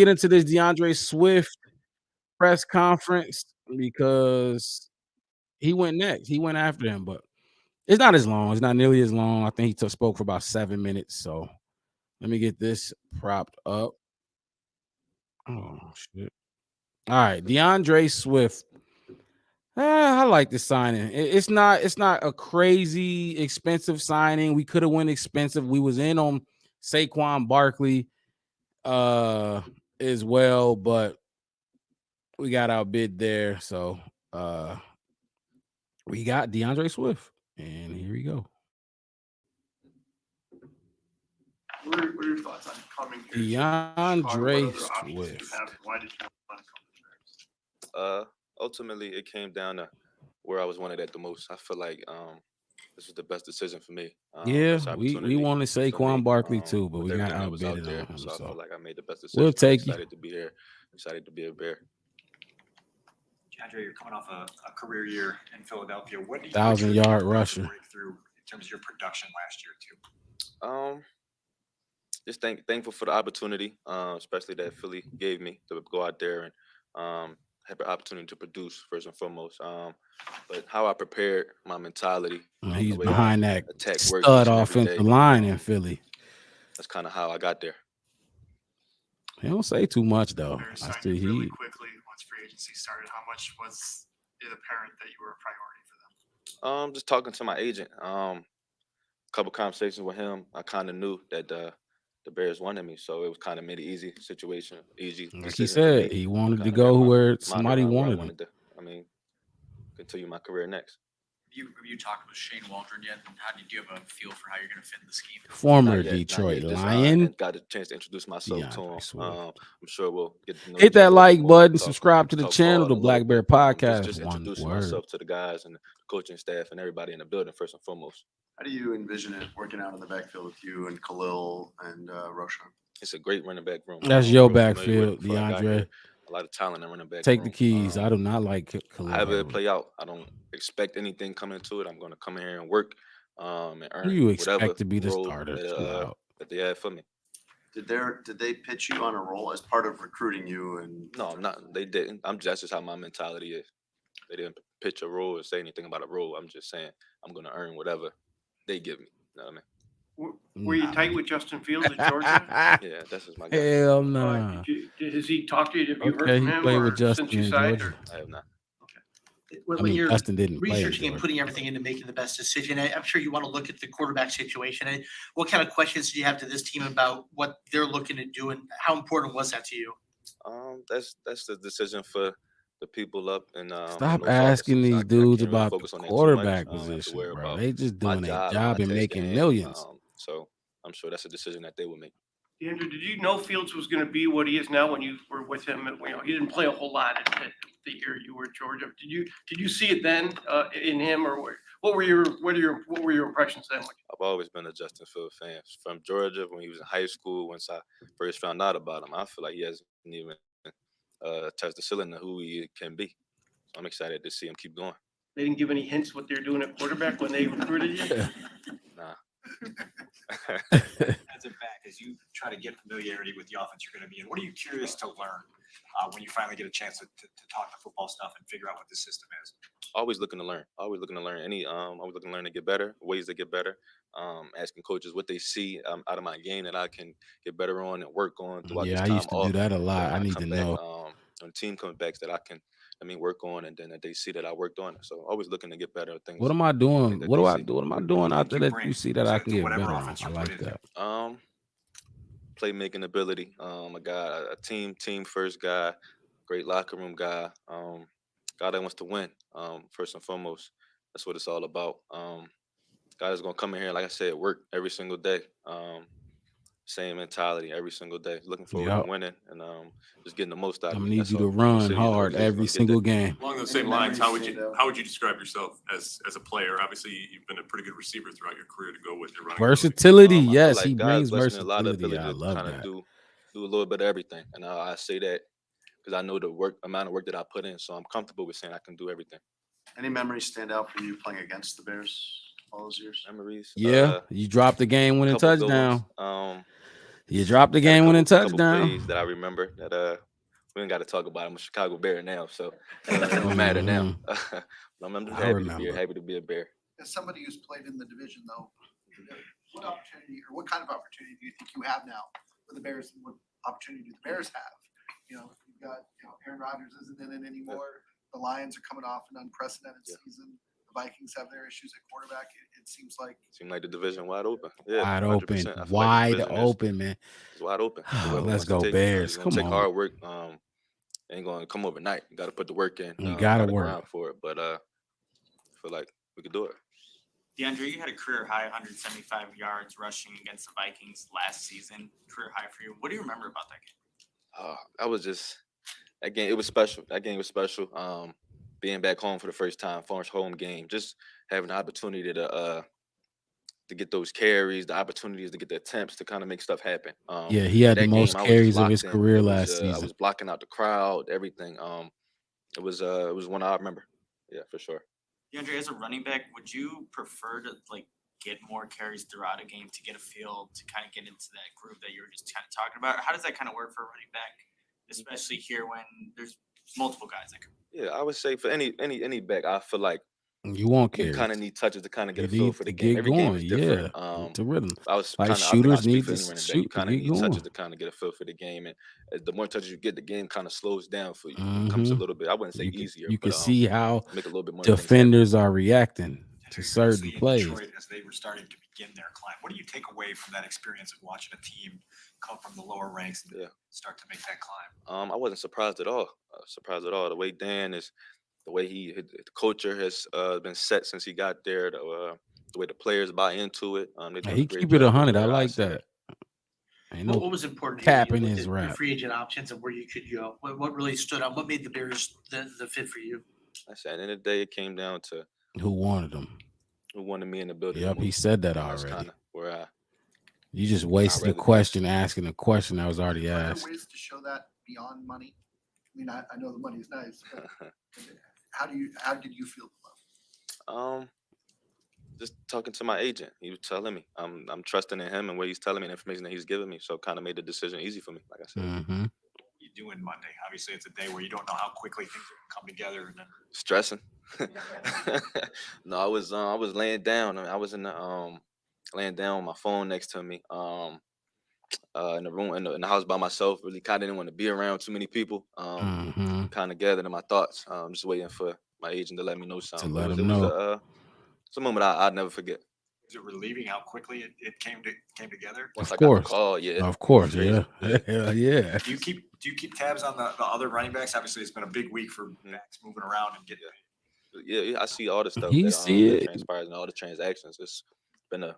Get into this DeAndre Swift press conference because he went next. He went after him, but it's not as long. It's not nearly as long. I think he spoke for about 7 minutes. So let me get this propped up. Oh shit! All right, DeAndre Swift. I like this signing. It's not a crazy expensive signing. We could have went expensive. We was in on Saquon Barkley as well, but we got outbid there. So we got DeAndre Swift, and here we go. What are your thoughts on coming here? DeAndre Swift. Why did you want to come to the Bears? Ultimately, it came down to where I was wanted at the most. I feel like this was the best decision for me. Yeah, we wanted Saquon Barkley too, but we got outbid there. on him. So I feel like I made the best decision. We'll take I'm excited to be here. Excited to be a Bear. DeAndre, you're coming off a career year in Philadelphia. What do you 1,000-yard rusher breakthrough in terms of your production last year too? Just thankful for the opportunity, especially that Philly gave me to go out there and have the opportunity to produce first and foremost. But how I prepared my mentality. He's behind that stud offensive line in Philly. That's kind of how I got there. He don't say too much though. Really quickly, once free agency started, how much was it apparent that you were a priority for them? Just talking to my agent. Couple conversations with him. I kind of knew that the Bears wanted me, so it was kind of made an easy situation, easy. Like he said, he wanted to go where somebody wanted him. Continue my career next. Have you talked with Shane Waldron yet? How do you have a feel for how you're going to fit in the scheme? Former Detroit Lion. Got a chance to introduce myself to him. I'm sure we'll get to know. Hit that like button, subscribe to the channel, the Black Bear Podcast. Just introducing myself to the guys and the coaching staff and everybody in the building first and foremost. How do you envision it working out in the backfield with you and Khalil and Roshan? It's a great running back room. That's your backfield, DeAndre. A lot of talent in running back. Take the keys. I do not like Khalil. However it play out, I don't expect anything coming to it. I'm going to come here and work and earn. Who you expect whatever to be the role starter that they had for me. Did they pitch you on a role as part of recruiting you? And no, I'm not. They didn't. That's just how my mentality is. They didn't pitch a role or say anything about a role. I'm just saying I'm going to earn whatever they give me. You know what I mean? Were you tight with Justin Fields at Georgia? Yeah, that's just my guy. Hell no. Has he talked to you? Have you heard Okay, from he him? played Or with Justin since you in signed, Georgia. I have not. When you're Justin didn't play researching and putting everything into making the best decision, I'm sure you want to look at the quarterback situation. What kind of questions do you have to this team about what they're looking to do, and how important was that to you? That's the decision for the people up and stop asking these dudes about the quarterback position, bro. They just doing their job and making millions. So I'm sure that's a decision that they will make. Andrew, did you know Fields was going to be what he is now when you were with him? He didn't play a whole lot at the year you were at Georgia. Did you see it then in him, or what were your impressions then? I've always been a Justin Fields fan from Georgia when he was in high school. Once I first found out about him, I feel like he hasn't even touched the ceiling of who he can be. I'm excited to see him keep going. They didn't give any hints what they're doing at quarterback when they recruited you? Nah. As a back, as you try to get familiarity with the offense you're going to be in, what are you curious to learn when you finally get a chance to talk the football stuff and figure out what the system is? Always looking to learn. Always looking to learn. Always looking to learn to get better. Ways to get better. Asking coaches what they see out of my game that I can get better on and work on throughout this time. Yeah, I used to do that a lot. I need to know. When the team comes back, that I can work on, and then that they see that I worked on it. So always looking to get better at things. What am I doing? What am I doing out there that you see that I can get better on? I like that. Playmaking ability. A team first guy, great locker room guy. Guy that wants to win. First and foremost, that's what it's all about. Guy that's gonna come in here, like I said, work every single day. Same mentality every single day. Looking forward to winning and just getting the most out of it. I'm gonna need you to run hard every single game. Along those same lines, how would you describe yourself as a player? Obviously, you've been a pretty good receiver throughout your career to go with your running. Versatility, yes, like he brings versatility. A lot of ability I love to that. do a little bit of everything, and I say that because I know the amount of work that I put in, so I'm comfortable with saying I can do everything. Any memories stand out for you playing against the Bears all those years? Memories? Yeah, you dropped the game-winning touchdown. You dropped the Had a game-winning couple touchdown. plays that I remember that we ain't got to talk about. I'm a Chicago Bear now, so it don't matter now. I'm just I remember. happy to be a Bear. As somebody who's played in the division, though, what opportunity or what kind of opportunity do you think you have now with the Bears? What opportunity do the Bears have? You know, you've got Aaron Rodgers isn't in it anymore. The Lions are coming off an unprecedented season. The Vikings have their issues at quarterback. It seems like the division wide open. Yeah, Wide 100%. open, I feel like the wide division open, man. It's wide open. Let's wants to go take, Bears. it's gonna Come take on. hard work. Ain't gonna come overnight. You got to put the work in. You gotta grind work. for it. But I feel like we could do it. DeAndre, you had a career high 175 yards rushing against the Vikings last season. Career high for you. What do you remember about that game? I was just that game. It was special. That game was special. Being back home for the first time, first home game, just having the opportunity to get those carries, the opportunities to get the attempts to kind of make stuff happen. Yeah, he had the that most game, I was just carries of his locked in. career I last season. was blocking out the crowd, everything. It was one I remember. Yeah, for sure. DeAndre, as a running back, would you prefer to get more carries throughout a game to get a feel to kind of get into that groove that you were just kind of talking about? How does that kind of work for a running back, especially here when there's multiple guys that come? Yeah, I would say for any back, I feel like You won't you carry. kind of need touches to kind of get You a feel need for the to game. get Every game going. is different. To rhythm. I was Like I think I shooters speak need for to any running back. shoot You to kind of get need touches going. to kind of get a feel for the game, and the more touches you get, the game kind of slows down for you. It becomes a little bit. I wouldn't say easier. You can but, see how make a little bit more things happen. defenders are reacting to Previously certain in plays. Detroit, as they were starting to begin their climb, what do you take away from that experience of watching a team come from the lower ranks and start to make that climb? I wasn't surprised at all. The way Dan is, the way the culture has been set since he got there. The way the players buy into it. They're doing He a great keep it job over 100. I there, like say that. Ain't What no was important to cap you in with his your rap. free agent options and where you could go? What really stood out? What made the Bears the fit for you? I said, at the end of the day, it came down to Who wanted him? who wanted me in the building. Yep, the he most. said that And that's already. kind of where You just wasted a rather be. question asking a question that was already are there asked. ways to show that beyond money? I mean, I know the money is nice, but how did you feel about it? Just talking to my agent, he was telling me I'm trusting in him and what he's telling me, and information that he's giving me. So kind of made the decision easy for me. Like I said, Mm-hmm. You doing Monday? Obviously, it's a day where you don't know how quickly things are going to come together, and then stressing. No, I was laying down. I was in the laying down with my phone next to me. In the room in the house by myself. Really kind of didn't want to be around too many people. Mm-hmm. Kind of gathered in my thoughts. Just waiting for my agent to let me know something. let But him know. it's a moment I'd never forget. is it relieving how quickly it came together? Once Of I got the course. call, yeah. Of course, Crazy. yeah. Hell yeah. Do you keep tabs on the other running backs? Obviously, it's been a big week for backs moving around and getting. Yeah, I see all the stuff He that see that it. transpires and all the transactions. It's been a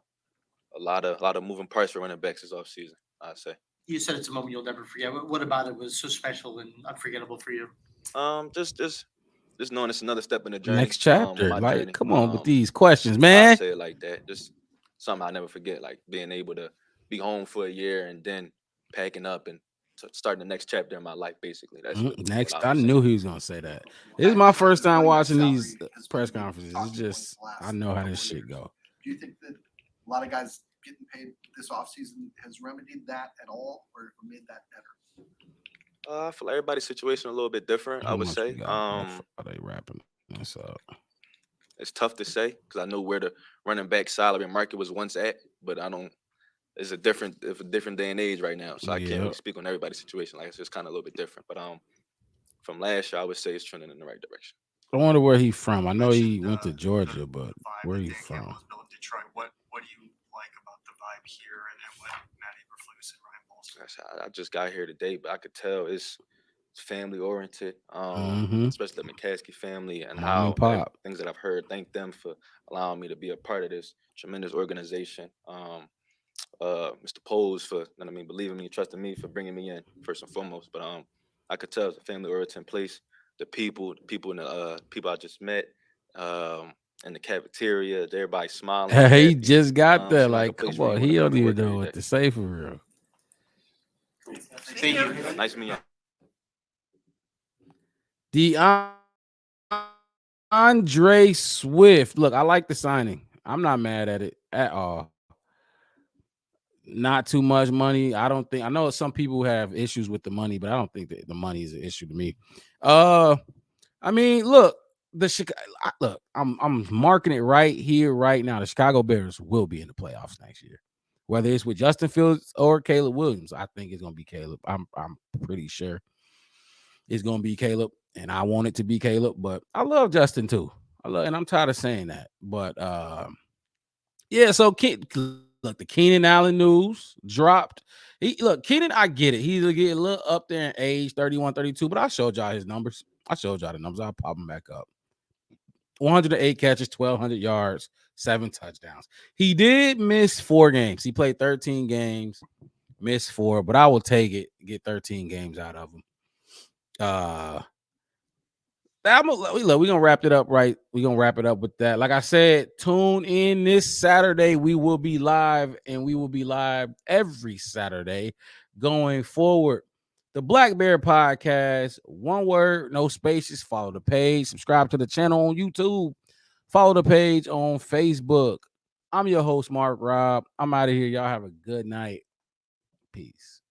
lot of moving parts for running backs this offseason, I'd say. You said it's a moment you'll never forget. What about it was so special and unforgettable for you? Just knowing it's another step in the journey. Next chapter. my Like, journey. come on with these questions, I man. say it like that. Just something I never forget. Like being able to be home for a year and then packing up and starting the next chapter in my life. Basically, that's Next, what I would say. knew he was gonna say that. This is my first time watching these press conferences. It's just I know how this shit go. Do you think that a lot of guys getting paid this offseason has remedied that at all or made that better? I feel like everybody's situation a little bit different. I How would much say. we got on Friday wrapping this up? It's tough to say because I know where the running back salary market was once at, but I don't. It's a different day and age right now, so I can't really speak on everybody's situation. Like it's just kind of a little bit different. But from last year, I would say it's trending in the right direction. I wonder where he from. I know he mentioned, went to Georgia, the but vibe where that he Dan from? Campbell's built in Detroit. What do you like about the vibe here and what Matt Eberflus and Ryan Paulson? I just got here today, but I could tell it's family oriented, Mhm. especially the McCaskey family and Mom how and pop. things that I've heard. Thank them for allowing me to be a part of this tremendous organization. Mr. Poles for believing me, trusting me for bringing me in first and foremost. But I could tell it's a family oriented place. The people in the people I just met, in the cafeteria, everybody smiling. He happy. just got there. seem like a Like, place come where on, you he wanna don't come to even work know every what day. to say for real. Thank you. Nice meeting The you. Andre Swift. Look, I like the signing. I'm not mad at it at all. not too much money. I don't think. I know some people have issues with the money, but I don't think that the money is an issue to me. I mean, look, look, I'm marking it right here, right now. The Chicago Bears will be in the playoffs next year, whether it's with Justin Fields or Caleb Williams. I think it's gonna be Caleb. I'm pretty sure it's gonna be Caleb, and I want it to be Caleb. But I love Justin too. And I'm tired of saying that. But yeah. So look, the Keenan Allen news dropped. Keenan, I get it. He's getting a little up there in age, 31, 32, but I showed y'all his numbers. I showed y'all the numbers. I'll pop them back up. 108 catches, 1,200 yards, 7 touchdowns. He did miss 4 games. He played 13 games, missed 4, but I will take it, get 13 games out of him. We're gonna wrap it up right. We're gonna wrap it up with that. Like I said, tune in this Saturday. We will be live, and we will be live every Saturday going forward. The Black Bear Podcast, one word, no spaces. Follow the page, subscribe to the channel on YouTube, follow the page on Facebook. I'm your host, Mark Robb. I'm out of here. Y'all have a good night. Peace.